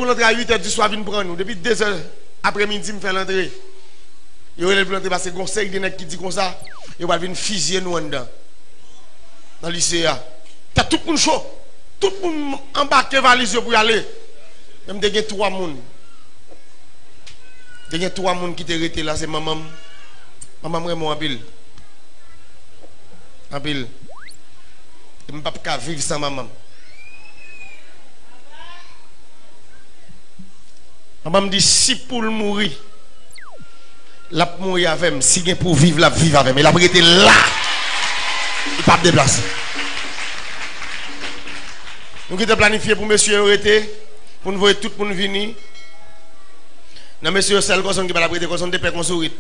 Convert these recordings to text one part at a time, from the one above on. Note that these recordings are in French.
pour l'entrée à 8h du soir, vient prendre nous. Depuis 2h après-midi, me fait l'entrée. Il y a l'entrée parce que conseil de nèg qui dit comme ça, il va venir fusiller nous en dedans. Dans le lycée. T'as tout le monde chaud. Tout le monde embarqué valise pour y aller. Même il y a 3 personnes. Il y a 3 personnes qui étaient restés là, c'est maman. Maman vraiment en pile. En pile. Je ne peux pas vivre sans maman. Maman me dit si pour mourir, la mourir avec moi. Si pour vivre, la vivre avec moi. Il a été là. Il ne peut pas se déplacer. Nous avons planifié pour monsieur arrêter, pour nous voir tout le monde venir. Non, monsieur, c'est le personne qui va la prêter, personne de paix qu'on sourit.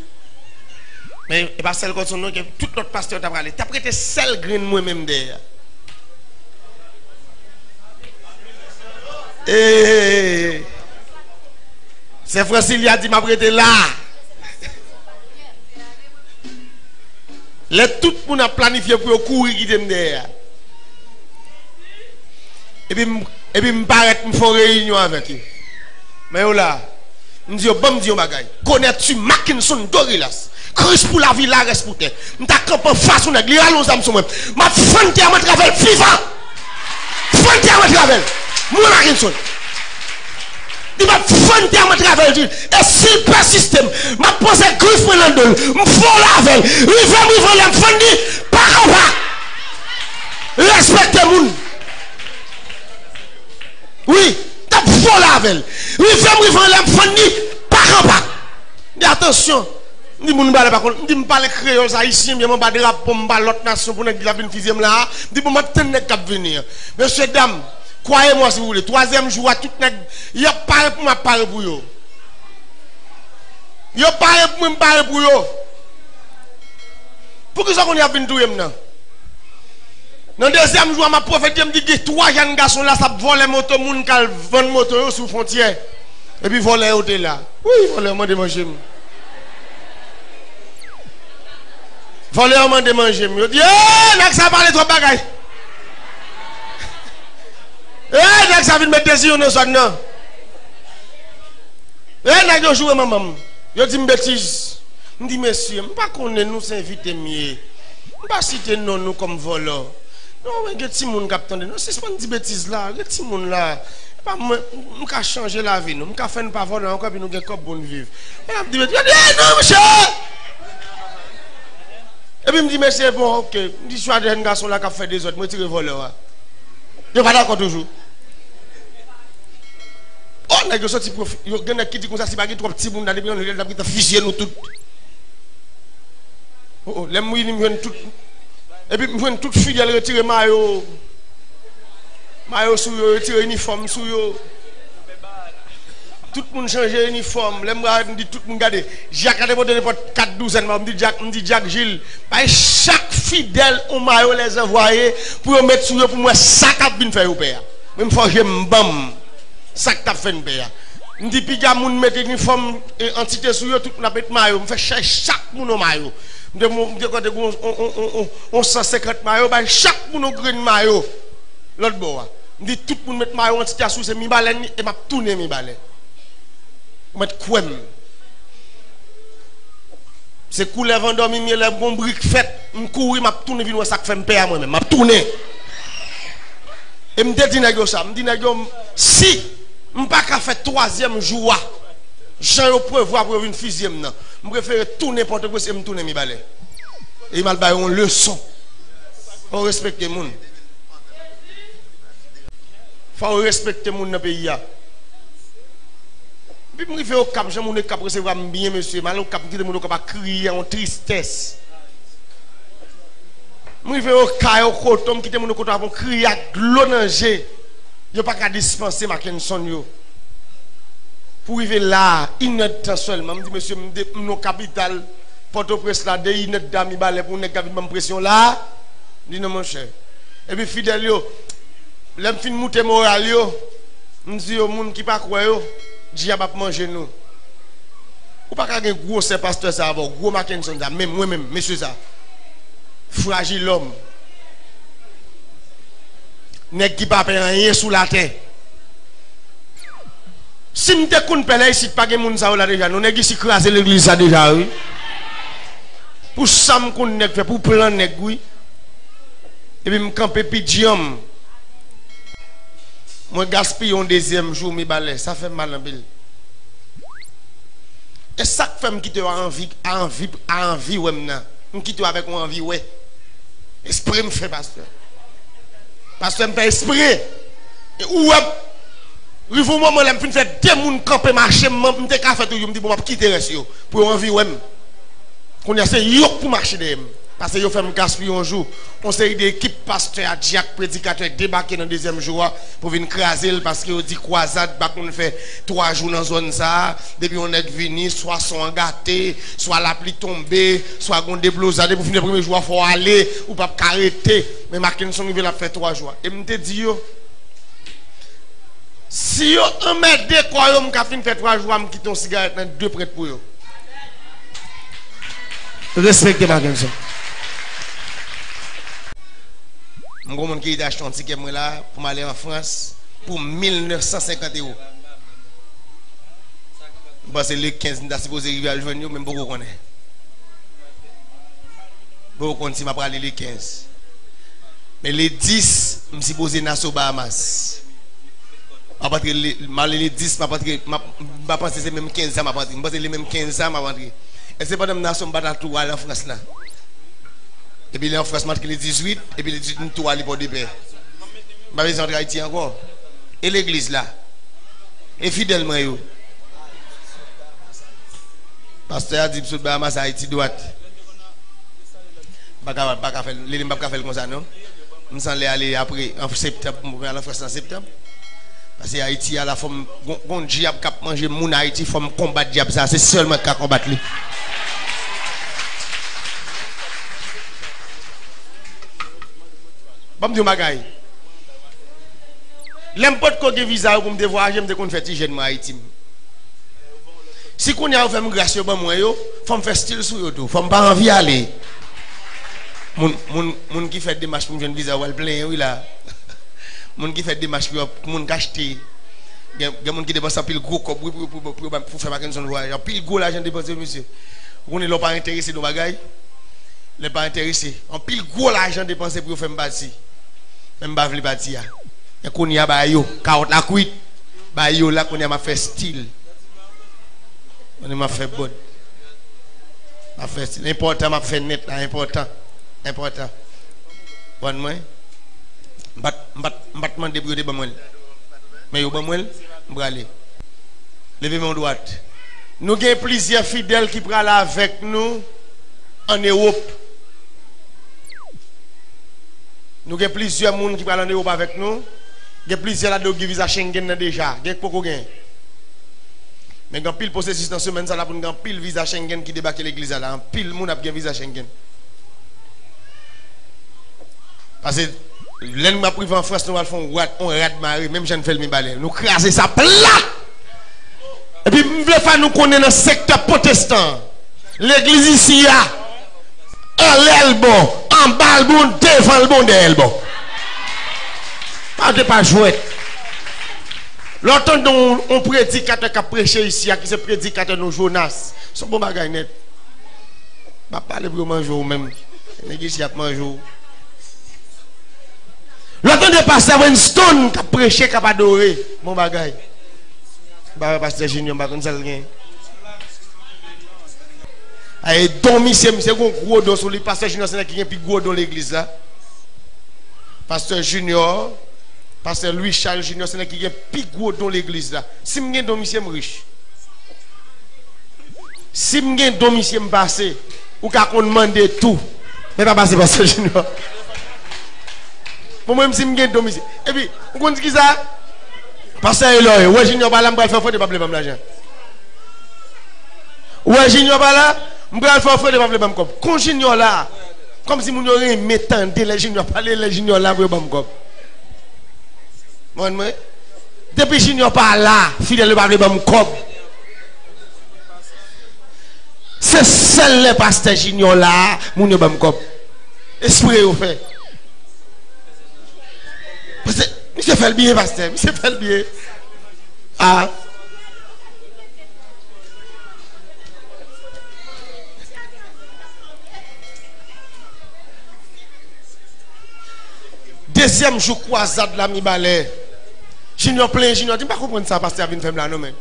Mais il pas celle personne que tout notre pasteur t'a parlé. T'as prêté celle grain moi-même derrière. Et c'est Francine qui a dit m'a prêté là. Les tout le monde a planifié pour courir qui t'aime derrière. Et puis me paraît me faire réunion avec eux. Mais là, me dit bon Dieu bagay. Connais-tu Mackinson Dorilas? Christ pour la vie la reste pour terre. M'ta camp face on nèg, allons ensemble sur moi. M'a fante à travel vivant. Fante à travel. Moi Mackinson. Il m'a fante à travel. Et s'il persiste, m'a posé Christ pour l'andol. M'font la veille. Rive la fandi pas. Respectez moun. Oui, t'as font la veille. Rive la fandi pas. Dis attention. Dis moun parle pas contre, dis me parler créole haïtien, bien mon pas de rap pour me parler l'autre nation pour nèg la vinn fizième là. Dis pour m'attendre nèg cap venir. Monsieur dame, croyez-moi si vous voulez, 3e jour à tout nèg, y a parlé pour m'a parler pour yo. Yo parlé pour me parler pour yo. Pour que ça qu'on y a vinn touyer maintenant. Dans 2e jour m'a prophète me dit 3 jeunes garçons là ça voler moto moun kal vendre moto sur frontière. Et puis voler au là. Oui, voler moi de manger. Voler de manger. Je dis, eh, ça parle trop bagaille. Eh, ça vient mettre des yeux dans son nom. Eh, n'a joué maman. Je dis, bêtise. Je dis, monsieur, je ne sais pas qu'on nous invite mieux. Je ne pas citer nous comme voleur. Non, mais il y a des gens qui attendent. Non, c'est pas une bêtise là. Il y a des gens là. Je peux changer la vie. Je peux faire pas voler encore, puis nous avons bon vivre. Je dis, non, monsieur. Et puis il me dit, mais c'est bon, ok. Il me dit, je suis un garçon là qui a fait des autres, je tire le voleur. Je ne suis pas d'accord toujours. Oh, il y a sorti profil. Il y a des qui disent comme ça, si pas trop petit, on a des fusillés nous tous. Oh, les mouilles, ils me tout. Et puis, ils me toutes fidèles, retirer maillot. Maillot sur eux, retirer uniforme sur eux. Tout le monde change uniforme. Les gens me disent tout le monde regarde. Jacques a déporté 4 douzaines. Me dit Jacques Gilles. Chaque fidèle au maillot les envoyer pour mettre sur eux pour moi ça qu'a bien fait au père. Même faut que je m'bam ça qu'a fait au père. Me dit puis gars moun mettre uniforme et entité sur eux tout le monde mettre maillot. Me fait chaque moun au maillot. On 150 maillots. Chaque moun au green maillot. L'autre bois. Me dit tout le monde mettre maillot entité sur c'est mi baleine et m'a tourner mi baleine. Mettre quoi? C'est coulé avant dormir, les bons briques faites. Je cours, je tourne, je ça fait me payer moi-même. Je tourne. Et je me dis ça. Je me dis si je ne peux pas faire 3e jour, j'ai un prévoir pour une 6e. Je préfère tourner pour que je me tourne mes balais. Et il m'a donné une leçon. On respecte les gens. Il faut respecter les gens dans le pays. Puis je vais au cap, je vais cap recevoir bien monsieur, mal au cap qui demande pas crier en tristesse. Je vais au cas au coton qui demande pas crier à glonanger. Yo pas qu'à dispenser Mackinson yo. Pour arriver là, inédit seulement, me dit monsieur nos capital Port-au-Prince là, des inédit dami balé pour nèg même pression là. Dit non mon cher. Et puis fidèle yo, l'aime fin monter moral yo. Me dit au monde qui pas croire yo. Dia va manger nous. Ou pas qu'un gros c'est pasteur ça avoir gros Mackinson ça même moi même monsieur ça. Fragile homme. Nèg qui pas rien sous la terre. Si nous te connaissons ici, pas de monde ça là déjà. Nous n'avons ici crasé l'église ça déjà, oui. Pour ça, nous connaissons fait, pour plan nèg, oui. Et puis, je campe pidium. Moi, gaspille un deuxième jour, mi balai. Ça fait mal en pile. Et ça fait que je envie, ouais, maintenant. Je quitte avec mon envie, ouais. Esprit me fait, pasteur. Pasteur me fait esprit. Et où il faut moment là me faire deux monde camper marcher me te ka fait tout me dit bon m'a quitter reste pour envie ouais qu'on y a c'est yo pour marcher dem parce que yo fait me gaspiller un jour on série d'équipe pasteur à Jack prédicateur débarquer dans deuxième jour pour venir craser parce que dit croisade pas qu'on fait 3 jours dans zone ça depuis on est venu soit sont gâtés soit la pluie tombée soit gon déblosade pour finir premier jour faut aller ou pas arrêter mais Mackinson il va faire 3 jours et me te dit yo si on met des quoi, on a fait 3 jours, on quitte une cigarette dans 2 prêts pour eux. Respectez ma gueule. Je suis qui a acheté un ticket là pour aller en France pour 1950 €. Parce que les 15 je suis supposé arriver à le venir, mais beaucoup connaît. Beaucoup connaît si je vais aller les 15. Mais les 10, je suis supposé aller aux Bahamas. Les 10, je pense que c'est même 15 ans. Je pense que c'est même 15 ans. Et c'est pas de nation qui va tout aller en France. Et puis en France, je les 18, et puis les 18, tout aller pour des paix. Je vais rentrer en Haïti encore. Et l'église là. Et fidèlement, yo. Pasteur a dit que je vais Haïti droite. Je ne vais pas faire comme ça, non? Je vais aller après, en septembre, pour aller en France en septembre. Parce que Haïti a la forme, un diable qui a mangé mon Haïti, il faut combattre le diable, ça c'est seulement qu'à combattre lui. Bon, je vais l'importe qu'on ait visa pour me voyager, je vais faire jeune Haïti. Si on a fait une grâce, il faut me faire style sur YouTube, il faut me pas envie d'aller. Mon qui fait des marches pour me faire un visa, il plein, oui là. Mon qui fait des marches pour mon acheter. Il y a des gens qui dépensent un pile gros pour faire un voyage. Un pile gros l'argent dépensé, monsieur. Vous n'êtes pas intéressé dans les bagages. Vous n'êtes pas intéressé. Un pile gros l'argent dépensé pour faire un bâti. Même pas le bâti. Et qu'on y a bayo, carotte la cuite. Bayo là qu'on y a fait style. On m'a fait bon. M'a fait style. Important, m'a fait net là, important. Important. Bon moi. Battement de brûler ba moi. Mais yo ba moi, m'bralé. Levez mon droite. Nous avons plusieurs fidèles qui prennent avec nous en Europe. Nous avons plusieurs monde qui prennent en Europe avec nous. Il y a plusieurs là qui visa Schengen déjà, il y a beaucoup gain. Mais quand pile processus dans semaine ça là pour nous pile visa Schengen qui débarque l'église là, pile monde a bien visa Schengen. Parce que l'un m'a privé en France, nous allons faire on rate marée, même je ne fais le balai. Nous craser ça plat. Et puis, nous voulons nous connaître dans le secteur protestant. L'église ici, en l'aile bon, en bas le bon, devant le bon, derrière le bon. Pas de pas jouer. L'autre dont on prédicateur qui a prêché ici, qui se prédicateur de Jonas, c'est un bon bagage net. Je ne vais pas parler pour manger même. L'église a mangé. L'autre de pasteur Winston qui a prêché, qui a adoré, mon bagage. Pasteur Junior, je ne sais pas. Et dormi, c'est un gros don sur le pasteur Junior, c'est qui est plus gros dans l'église là. Pasteur Junior, pasteur Louis Charles Junior, c'est qui est plus gros dans l'église là. Si je suis dormi, c'est riche. Si je suis dormi, c'est passé. Ou qu'on demande tout. Mais pas passer pasteur Junior. Pour moi, si je suis dormi. Et puis, vous comprenez qui ça? Pasteur Eloy, ouais, Junior, pas là, je vais faire faute de pas blé l'argent. Ouais, Junior, pas là, je vais faire faute de pas blé l'argent. Quand Junior là, comme si mon aurait m'étendre les Junior, parler les Junior là, pour l'argent. Moi, depuis Junior pas là, fidèle de pas blé l'argent. C'est seul le pasteur Junior là, mon aurait l'argent. Esprit au fait. Parce que monsieur fait le bien, pasteur. Monsieur fait le bien. Ah. Deuxième jour, croisade la mi balai. Junior plein, junior, tu ne peux pas comprendre ça parce que tu as une femme là, non, mais.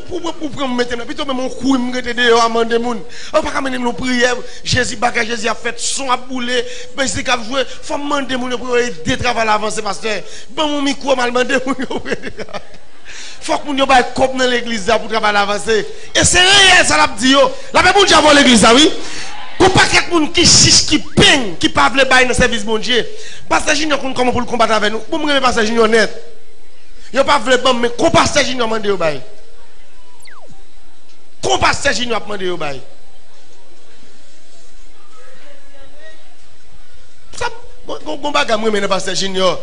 Pour prendre mettre là, plutôt même mon coup, me rete dehors, amende moun. On pas amener nos prières, Jésus bagage, Jésus a fait son à bouler, ben c'est qu'a jouer, faut demander moun pour aider travail avancer pasteur. Bon mon micro mal demander moun. Faut que moun yo ba cop dans l'église pour travail avancer. Et c'est réel ça l'a dit yo. La même moun j'avons l'église oui. Pour pas quelqu'un moun qui chiche qui peigne, qui pas veut bailler dans service bon Dieu. Pasteur Junior comment pour le combattre avec nous. Pour me pasteur Junior net. Yo pas veut bon mais qu'on pasteur Junior mande yo bailler. Qu'on pasteur Junior a demandé yo bailler. Ça bon bagage moi mais pasteur Junior.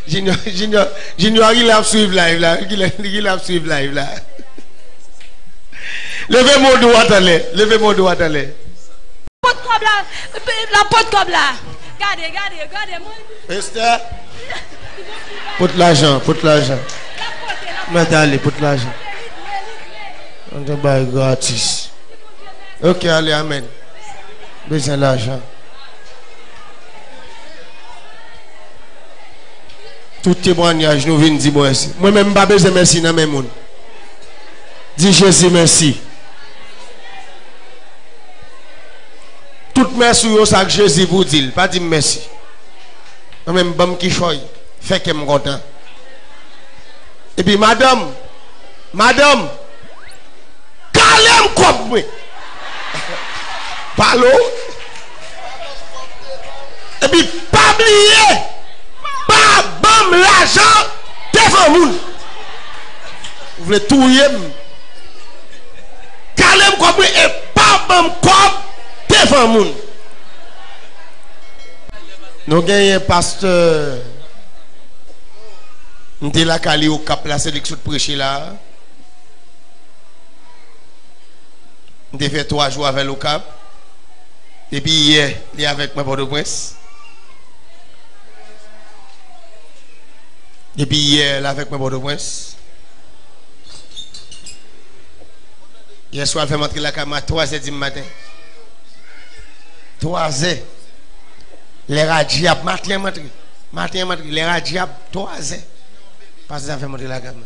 Junior, il a suivre live là. Il a suivre live là. Levez mon doigt à l'air. Levez mon doigt à l'air. La porte comme là. Regardez. Esther. Pour l'argent. Allez, pour l'argent. On te baille gratis. Ok, allez, amen. Besoin l'argent. Tout témoignage nous vient dire merci. Moi-même, pas besoin de merci dans mes monde. Dis Jésus merci. Tout merci au sac Jésus vous dit, pas dire merci. Moi-même, bon qui choy, fait que je suis content. Et puis, madame, calme comme moi. Parlo. Et puis, pas oublier. L'argent devant moun. Vous voulez tout yem. Calem comme et pas bam comme devant moun. Nous gagnons pasteur. Nous sommes là calé au cap la sélection de prêcher là. Nous avons fait 3 jours avec le cap. Et puis hier, il est avec moi pour le prince. Et puis hier, avec moi Bordeaux-Prince. Hier soir, elle fait montrer la caméra à 3h du matin. 3h. Les radiables, matin, les radiables, 3h. Parce que ça fait montrer la caméra.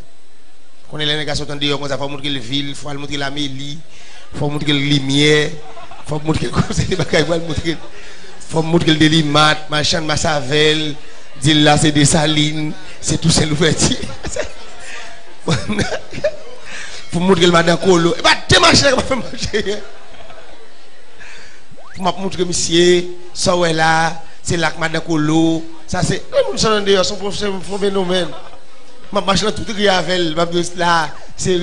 Quand les nègres sont en dehors, il faut montrer la ville, il faut montrer la mêlée, il faut montrer la lumière, il faut montrer les bagages, il faut montrer les limates, machin, massavel. Dit là c'est des salines, c'est tout c'est l'ouverture. Pour montrer le madame Colo. Et bah t'es marché comme fait manger. Pour m'a montrer monsieur, ça ouais là, c'est là que madame Colo, ça c'est nous sommes dehors, son phénomène. M'a marché tout avec là, c'est